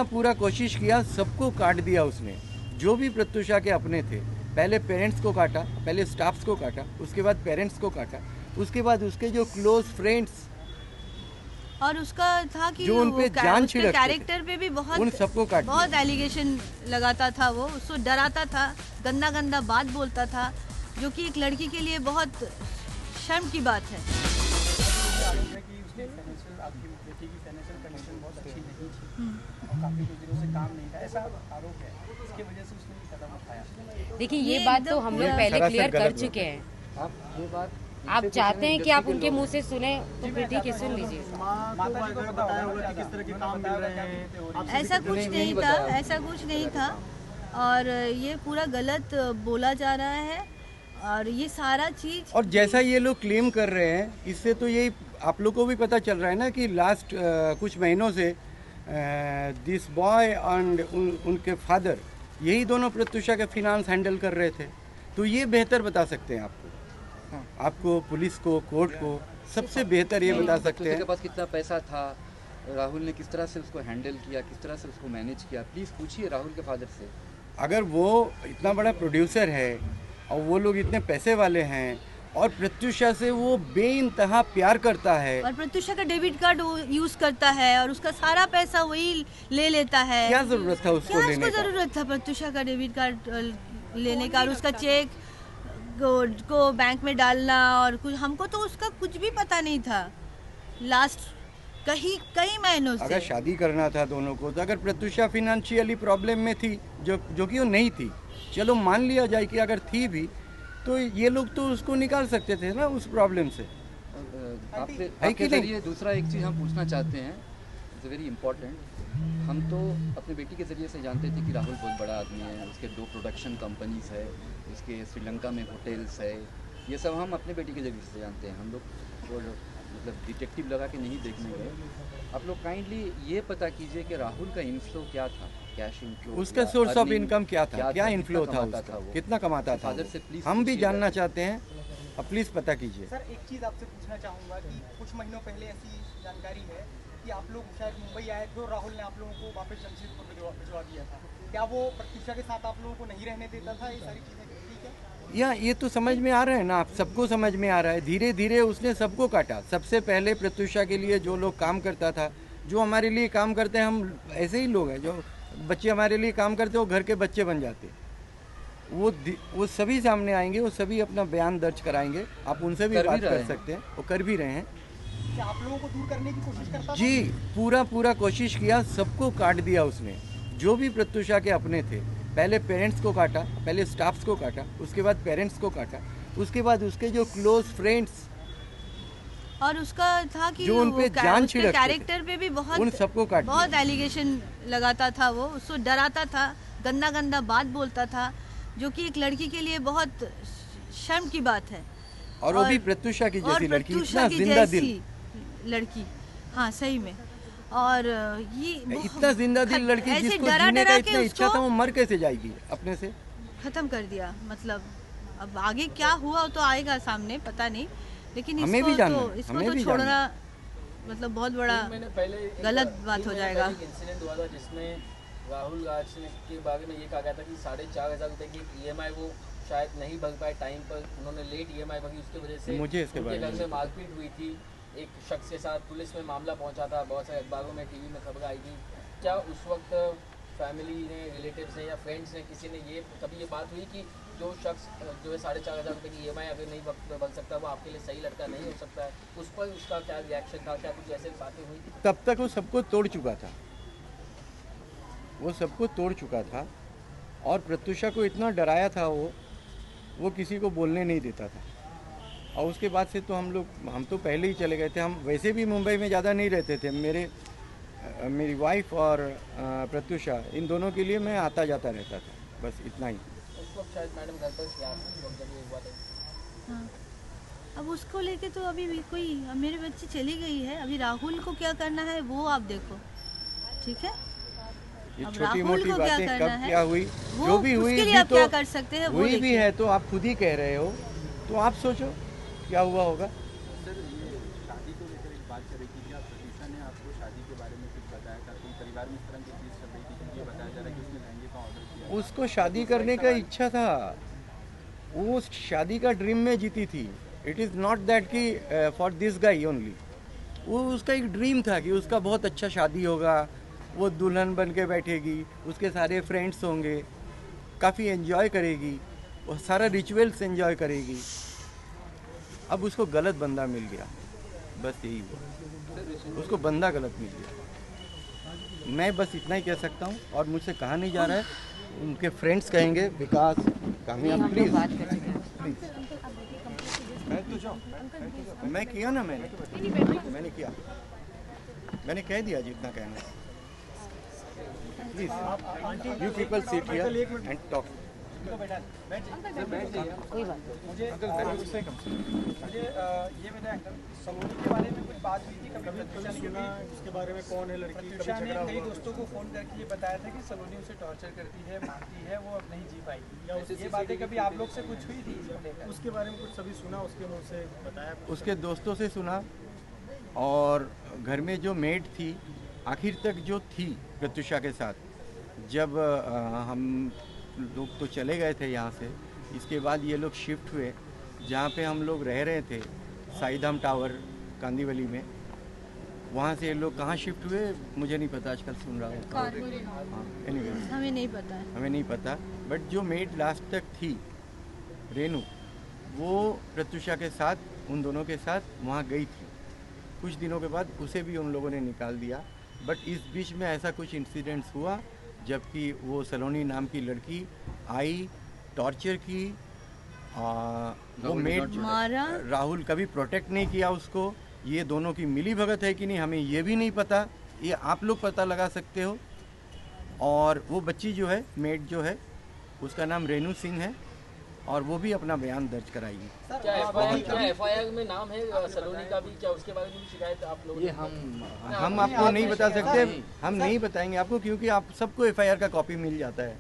पूरा कोशिश किया, सबको काट दिया उसने। जो भी प्रत्युषा के अपने थे, पहले पेरेंट्स को काटा, पहले स्टाफ्स को काटा, उसके बाद पेरेंट्स को काटा, उसके बाद उसके जो क्लोज फ्रेंड्स और उसका था कि जो उन पे जान छिड़कते थे, कैरेक्टर पे भी उन सबको काट दिया। बहुत एलिगेशन लगाता था, वो उसको डराता था, गंदा गंदा बात बोलता था, जो कि एक लड़की के लिए बहुत शर्म की बात है। देखिए ये बात तो हम लोग पहले क्लियर कर चुके हैं। ये बात आप चाहते हैं कि आप उनके मुंह से सुने तो फिर ठीक है, सुन लीजिए। ऐसा कुछ नहीं था, ऐसा कुछ नहीं था, और ये पूरा गलत बोला जा रहा है, और ये सारा चीज और जैसा ये लोग क्लेम कर रहे हैं, इससे तो यही आप लोग को भी पता चल रहा है ना कि लास्ट कुछ महीनों से दिस बॉय एंड उनके फादर, यही दोनों प्रत्युषा के फिनांस हैंडल कर रहे थे। तो ये बेहतर बता सकते हैं आपको पुलिस को, कोर्ट को, सबसे बेहतर ये बता सकते हैं। के पास कितना पैसा था, राहुल ने किस तरह से उसको हैंडल किया, किस तरह से उसको मैनेज किया, प्लीज़ पूछिए राहुल के फादर से। अगर वो इतना बड़ा प्रोड्यूसर है और वो लोग इतने पैसे वाले हैं और प्रत्युषा से वो बेइंतहा प्यार करता है, और प्रत्युषा का डेबिट कार्ड वो यूज करता है और उसका सारा पैसा वही ले लेता है, क्या जरूरत था उसको लेने का? जरूरत था प्रत्युषा का डेबिट कार्ड लेने का और उसका चेक को बैंक में डालना, और कुछ हमको तो उसका कुछ भी पता नहीं था लास्ट कई महीनों से। अगर शादी करना था दोनों को, तो अगर प्रत्युषा फिनेंशियली प्रॉब्लम में थी, जो कि वो नहीं थी, चलो मान लिया जाए कि अगर थी भी, तो ये लोग तो उसको निकाल सकते थे ना उस प्रॉब्लम से। आपके जरिए दूसरा एक चीज़ हम पूछना चाहते हैं, इट्स वेरी इंपॉर्टेंट। हम तो अपने बेटी के ज़रिए से जानते थे कि राहुल बहुत बड़ा आदमी है, उसके 2 प्रोडक्शन कंपनीज है, उसके श्रीलंका में होटल्स है, ये सब हम अपने बेटी के ज़रिए से जानते हैं। हम लोग वो मतलब डिटेक्टिव लगा के नहीं देखने गए। आप लोग काइंडली ये पता कीजिए कि राहुल का इनफ्लो क्या था, कैश इनफ्लो, उसका सोर्स ऑफ इनकम क्या था, क्या इनफ्लो था उसका, कितना कमाता था फादर से प्लीज हम भी जानना चाहते हैं, अब प्लीज़ पता कीजिए। सर एक चीज़ आपसे पूछना चाहूँगा कि कुछ महीनों पहले ऐसी जानकारी है कि आप लोग शायद मुंबई आए थे और राहुल ने आप लोगों को वापस जमशेदपुर भिजवा दिया था। क्या वो प्रत्युषा के साथ आप लोगों को नहीं रहने देता था? ये सारी चीज़ें ठीक है? या ये तो समझ में आ रहा है ना, आप सबको समझ में आ रहा है। धीरे धीरे उसने सबको काटा। सबसे पहले प्रत्युषा के लिए जो लोग काम करता था, जो हमारे लिए काम करते हैं, हम ऐसे ही लोग हैं, जो बच्चे हमारे लिए काम करते हैं वो घर के बच्चे बन जाते, वो सभी सामने आएंगे, वो सभी अपना बयान दर्ज कराएंगे, आप उनसे भी बात कर सकते हैं, वो कर भी रहे हैं। क्या आप लोगों को दूर करने की कोशिश करता था? जी, पूरा कोशिश किया, सबको काट दिया उसने। जो भी प्रत्युषा के अपने थे, पहले पेरेंट्स को काटा, पहले स्टाफ्स को काटा, उसके बाद पेरेंट्स को काटा, उसके बाद उसके जो क्लोज फ्रेंड्स और उसका था कि जो उन पे जान छिड़कते थे, कैरेक्टर पे भी उन सबको काट दिया। बहुत एलिगेशन लगाता था, वो उसको डराता था, गंदा गंदा बात बोलता था, जो कि एक लड़की के लिए बहुत शर्म की बात है। और वो भी प्रत्युषा की जैसी लड़की, इतना जिंदा दिल लड़की, हाँ सही में। और ये इतना जिंदा दिल लड़की जिसको जीने का इतना इच्छा था, वो मर कैसे जाएगी? अपने से खत्म कर दिया। मतलब अब आगे क्या हुआ तो आएगा सामने, पता नहीं, लेकिन हमें भी जानना, इसको तो छोड़ना मतलब बहुत बड़ा गलत बात हो जाएगा। इंसिडेंट हुआ था जिसमें राहुल राज के बारे में ये कहा गया था कि 4,500 रुपये की EMI वो शायद नहीं भर पाए टाइम पर, उन्होंने लेट EMI भरी, उसकी वजह से मुझे इसके बारे में मारपीट हुई थी एक शख्स के साथ, पुलिस में मामला पहुंचा था, बहुत सारे अखबारों में, टीवी में खबर आई थी। क्या उस वक्त फैमिली ने, रिलेटिव्स ने या फ्रेंड्स ने, किसी ने ये कभी ये बात हुई कि जो शख्स जो है 4,500 रुपये की EMI अगर नहीं भर सकता, वो आपके लिए सही लड़का नहीं हो सकता है, उस पर उसका क्या रिएक्शन था? क्या कुछ ऐसे बातें हुई थी? तब तक वो सबको तोड़ चुका था, वो सबको तोड़ चुका था, और प्रत्युषा को इतना डराया था वो किसी को बोलने नहीं देता था। और उसके बाद से तो हम तो पहले ही चले गए थे। हम वैसे भी मुंबई में ज़्यादा नहीं रहते थे। मेरी वाइफ और प्रत्युषा, इन दोनों के लिए मैं आता जाता रहता था, बस इतना ही। उस वक्त शायद मैडम घर पर हुआ था। हाँ, अब उसको लेके तो अभी भी कोई, अब मेरी बच्ची चली गई है, अभी राहुल को क्या करना है वो आप देखो, ठीक है? ये छोटी मोटी बातें कब क्या हुई, जो भी हुई उसके लिए आप क्या कर सकते हैं, हुई भी है तो आप खुद ही कह रहे हो, तो आप सोचो क्या हुआ होगा। सर ये शादी को लेकर एक बात करें कि क्या प्रतीक्षा ने आपको शादी के बारे में कुछ बताया था, कोई परिवार में इस तरह की चीज़ चल रही थी, क्योंकि ये बताया जा रहा है कि उसने लहंगे का ऑर्डर किया। उसको शादी करने का इच्छा था, वो शादी का ड्रीम में जीती थी। इट इज़ नॉट दैट कि फॉर दिस गाई ओनली, वो उसका एक ड्रीम था कि उसका बहुत अच्छा शादी होगा, वो दुल्हन बन के बैठेगी, उसके सारे फ्रेंड्स होंगे, काफ़ी एंजॉय करेगी, वो सारा रिचुअल्स एंजॉय करेगी। अब उसको गलत बंदा मिल गया, बस यही हुआ, उसको बंदा गलत मिल गया। मैं बस इतना ही कह सकता हूँ, और मुझसे कहा नहीं जा रहा है, उनके फ्रेंड्स कहेंगे। विकास, कामयाब, प्लीज प्लीज। मैं किया ना, मैंने किया, मैंने कह दिया जितना कहना है। Please you people sit here and talk. कोई बात नहीं। मुझे ये बताएं अंकल, सलोनी के बारे में कुछ बात हुई थी कभी? प्रत्युषा ने सुना इसके बारे में, कौन है लड़की? प्रत्युषा ने कई दोस्तों को फोन करके ये बताया था कि सलोनी उसे टॉर्चर करती है, मारती है, वो अब नहीं जी पाएगी। या ये बातें कभी आप लोग से कुछ हुई थी इसको लेकर? उसके बारे में कुछ सभी सुना, उसके मुंह से बताया? उसके दोस्तों से सुना, और घर में जो मेड थी आखिर तक जो थी प्रत्युषा के साथ, जब हम लोग तो चले गए थे यहाँ से, इसके बाद ये लोग शिफ्ट हुए जहाँ पे हम लोग रह रहे थे, साईधाम टावर कांदीवली में। वहाँ से ये लोग कहाँ शिफ्ट हुए मुझे नहीं पता, आजकल सुन रहा हूँ। हाँ, एनीवेज हमें नहीं पता है। हमें नहीं पता, बट जो मेड लास्ट तक थी रेनू, वो प्रत्युषा के साथ, उन दोनों के साथ वहाँ गई थी। कुछ दिनों के बाद उसे भी उन लोगों ने निकाल दिया, बट इस बीच में ऐसा कुछ इंसिडेंट्स हुआ जबकि वो सलोनी नाम की लड़की आई, टॉर्चर की, वो मेड मारा। राहुल कभी प्रोटेक्ट नहीं किया उसको। ये दोनों की मिली भगत है कि नहीं हमें ये भी नहीं पता, ये आप लोग पता लगा सकते हो। और वो बच्ची जो है, मेड जो है, उसका नाम रेनू सिंह है, और वो भी अपना बयान दर्ज कराएगी। क्या एफआईआर में नाम है सलोनी का भी? क्या उसके बारे में भी शिकायत आप लोगों ये ने? हम आपको नहीं बता सकते, हम नहीं बताएंगे आपको, क्योंकि आप सबको एफआईआर का कॉपी मिल जाता है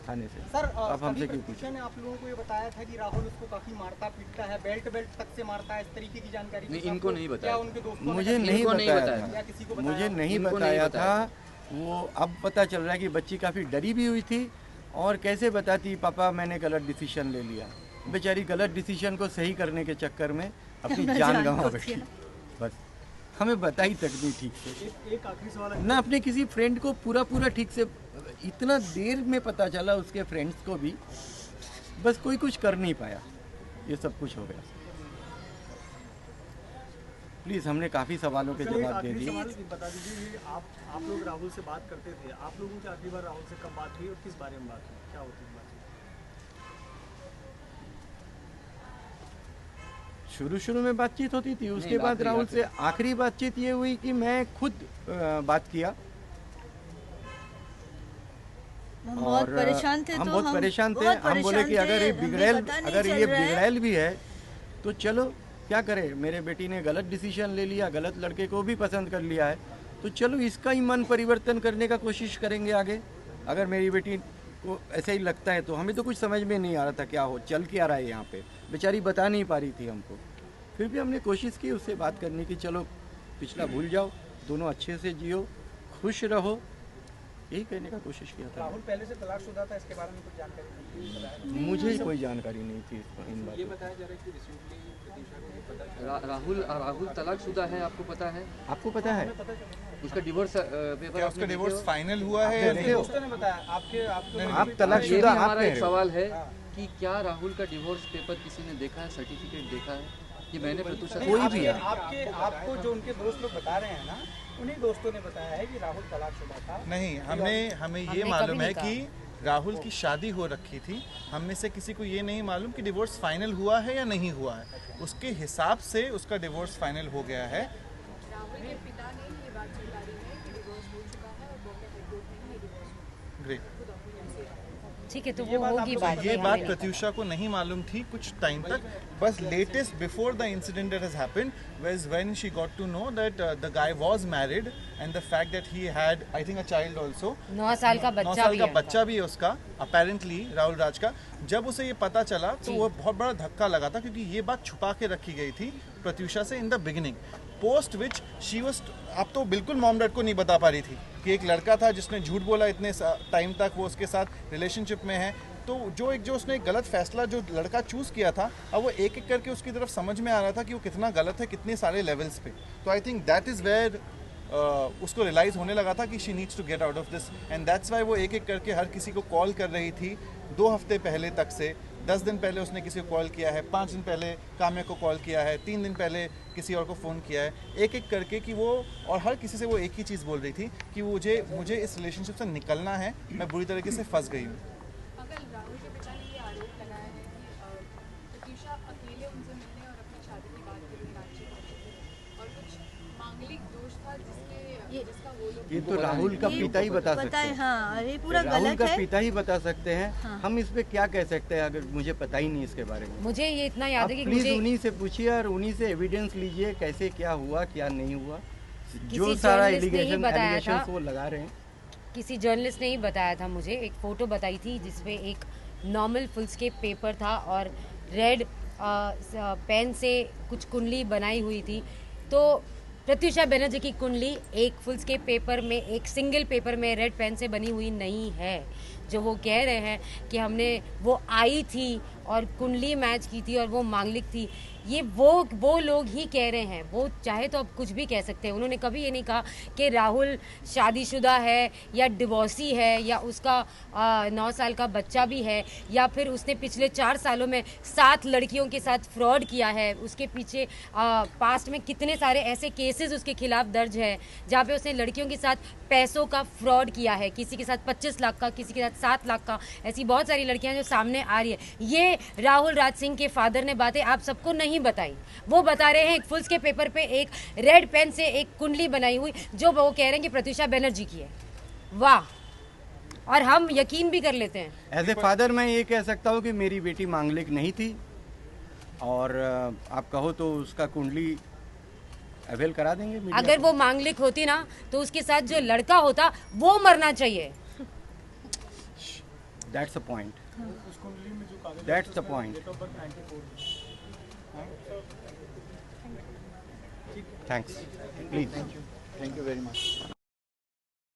थाने से। सर, आप हमसे क्यों प्रत्युषा ने आप लोगों को ये बताया था कि राहुल उसको काफी मारता पीटता है, बेल्ट तक से मारता है, इस तरीके की जानकारी नहीं, थी इनको आपको? नहीं बताया। क्या उनके दोस्तों ने मुझे नहीं इनको नहीं बताया बताया। या था, किसी को बताया? मुझे नहीं इनको नहीं बताया बताया। था। वो अब पता चल रहा है कि बच्ची काफ़ी डरी भी हुई थी, और कैसे बताती पापा मैंने गलत डिसीजन ले लिया। बेचारी गलत डिसीजन को सही करने के चक्कर में अपनी जान गंवा बैठी। बस हमें बताई तक नहीं ठीक से। एक आखिरी सवाल है, ना अपने किसी फ्रेंड को पूरा ठीक से, इतना देर में पता चला उसके फ्रेंड्स को भी, बस कोई कुछ कर नहीं पाया, ये सब कुछ हो गया। प्लीज़, हमने काफ़ी सवालों के जवाब दे दिए। सवाल बता दीजिए, ये आप लोग राहुल से बात करते थे, आप लोगों की आखिरी बार राहुल से कब बात हुई और किस बारे में बात हुई, क्या होती है बात? शुरू में बातचीत होती थी, उसके बाद राहुल से आखिरी बातचीत ये हुई कि मैं खुद बात किया। हम बहुत परेशान थे, हम तो बहुत परेशान थे। हम बोले कि अगर ये बिगड़ैल भी है तो चलो क्या करे, मेरे बेटी ने गलत डिसीजन ले लिया, गलत लड़के को भी पसंद कर लिया है, तो चलो इसका ही मन परिवर्तन करने का कोशिश करेंगे आगे। अगर मेरी बेटी को ऐसा ही लगता है तो हमें तो कुछ समझ में नहीं आ रहा था क्या हो, चल क्या रहा है यहाँ पे, बेचारी बता नहीं पा रही थी हमको। फिर भी हमने कोशिश की उससे बात करने की, चलो पिछला भूल जाओ, दोनों अच्छे से जियो, खुश रहो, यही कहने का कोशिश किया था। राहुल पहले से तलाकशुदा था, इसके बारे में कुछ जानकारी नहीं? मुझे कोई जानकारी नहीं थी इन बातों की। बताया जा रहा है कि रिसेंटली प्रत्युषा को पता चला राहुल तलाकशुदा है, आपको पता है? आपको पता है? उसका डिवोर्स पेपर, क्या उसका डिवोर्स फाइनल हुआ है? दोस्तों ने बताया आपके आप तलाकशुदा, आप हमारा कह एक रहे हो। सवाल है कि क्या राहुल का डिवोर्स पेपर किसी ने देखा है, सर्टिफिकेट देखा है? ये मैंने प्रत्युषा से कोई भी है। आपको जो उनके दोस्त लोग बता रहे हैं ना, उन्हीं दोस्तों ने बताया है कि राहुल तलाकशुदा था। नहीं, हमें ये कभी मालूम है नहीं कि राहुल की शादी हो रखी थी। हम में से किसी को ये नहीं मालूम कि डिवोर्स फाइनल हुआ है या नहीं हुआ है। उसके हिसाब से उसका डिवोर्स फाइनल हो गया है। राहुल के पिता ने ये बात स्वीकारी है कि डिवोर्स हो चुका है और बॉम्बे हाईकोर्ट में ही डिवोर्स हो ग्रेट। ठीक है, तो वो होगी बात। ये बात प्रत्युषा को नहीं मालूम थी कुछ टाइम तक, बस latest before the incident that has happened was when she got to know that the guy was married and the fact that he had I think a child also. 9 साल का 9 बच्चा साल भी का है बच्चा भी है उसका, अपेरेंटली राहुल राज का। जब उसे ये पता चला तो वो बहुत बड़ा धक्का लगा था, क्योंकि ये बात छुपा के रखी गई थी प्रत्युषा से in the beginning, post which she was, अब तो बिल्कुल मॉम डैड को नहीं बता पा रही थी कि एक लड़का था जिसने झूठ बोला इतने टाइम तक वो उसके साथ रिलेशनशिप में है, तो जो उसने एक गलत फैसला जो लड़का चूज़ किया था, अब वो एक एक करके उसकी तरफ समझ में आ रहा था कि वो कितना गलत है कितने सारे लेवल्स पे। तो I think that is where उसको रियलाइज़ होने लगा था कि she needs to get out of this, and that's why वो एक एक करके हर किसी को कॉल कर रही थी 2 हफ्ते पहले तक से। 10 दिन पहले उसने किसी को कॉल किया है, 5 दिन पहले काम्या को कॉल किया है, 3 दिन पहले किसी और को फ़ोन किया है, एक एक करके कि वो, और हर किसी से वो एक ही चीज़ बोल रही थी कि मुझे इस रिलेशनशिप से निकलना है, मैं बुरी तरीके से फंस गई हूँ। अगर राहुल के पिता ने ये आरोप लगाया है कि प्रत्युषा अकेले उनसे मिलने और अपनी शादी की बात के लिए रांची पहुंची थी और कुछ मांगलिक दोष था जिसका वो लोग, ये तो राहुल का पिता ही बता सकते हैं। हाँ, ये पूरा राहुल गलत का है। पिता ही बता सकते हैं। हाँ। हम इस पे क्या कह सकते हैं, अगर मुझे पता ही नहीं इसके बारे में। मुझे ये इतना याद है कि प्लीज मुझे उन्हीं से पूछिए और उन्हीं से एविडेंस लीजिए कैसे क्या हुआ क्या नहीं हुआ। जो किसी सारा जर्नलिस्ट ने ही बताया एलिगेशन था। वो लगा रहे हैं। किसी जर्नलिस्ट ने ही बताया था मुझे, एक फ़ोटो बताई थी जिसमें एक नॉर्मल फुलस्केप पेपर था और रेड पेन से कुछ कुंडली बनाई हुई थी। तो प्रत्युषा बनर्जी की कुंडली एक फुलस्केप पेपर में, एक सिंगल पेपर में रेड पेन से बनी हुई नहीं है। जो वो कह रहे हैं कि वो आई थी और कुंडली मैच की थी और वो मांगलिक थी, ये वो लोग ही कह रहे हैं। वो चाहे तो अब कुछ भी कह सकते हैं। उन्होंने कभी ये नहीं कहा कि राहुल शादीशुदा है या डिवोर्सी है या उसका 9 साल का बच्चा भी है या फिर उसने पिछले 4 सालों में 7 लड़कियों के साथ फ्रॉड किया है। उसके पीछे पास्ट में कितने सारे ऐसे केसेस उसके खिलाफ दर्ज है जहाँ पे उसने लड़कियों के साथ पैसों का फ्रॉड किया है, किसी के साथ 25 लाख का, किसी के साथ 7 लाख का। ऐसी बहुत सारी लड़कियां जो सामने आ रही है। ये राहुल राज सिंह के फादर ने बातें आप सबको नहीं बताई। वो बता रहे हैं एक फुल्स के पेपर पे एक रेड पेन से एक कुंडली बनाई हुई जो वो कह रहे हैं कि प्रत्युषा बनर्जी की है। वाह, और हम यकीन भी कर लेते हैं। एज ए फादर मैं ये कह सकता हूँ कि मेरी बेटी मांगलिक नहीं थी, और आप कहो तो उसका कुंडली अवेल करा देंगे मीडिया अगर को। वो मांगलिक होती ना तो उसके साथ जो लड़का होता वो मरना चाहिए। That's the point. That's the point. Thanks. Please. Thank you very much.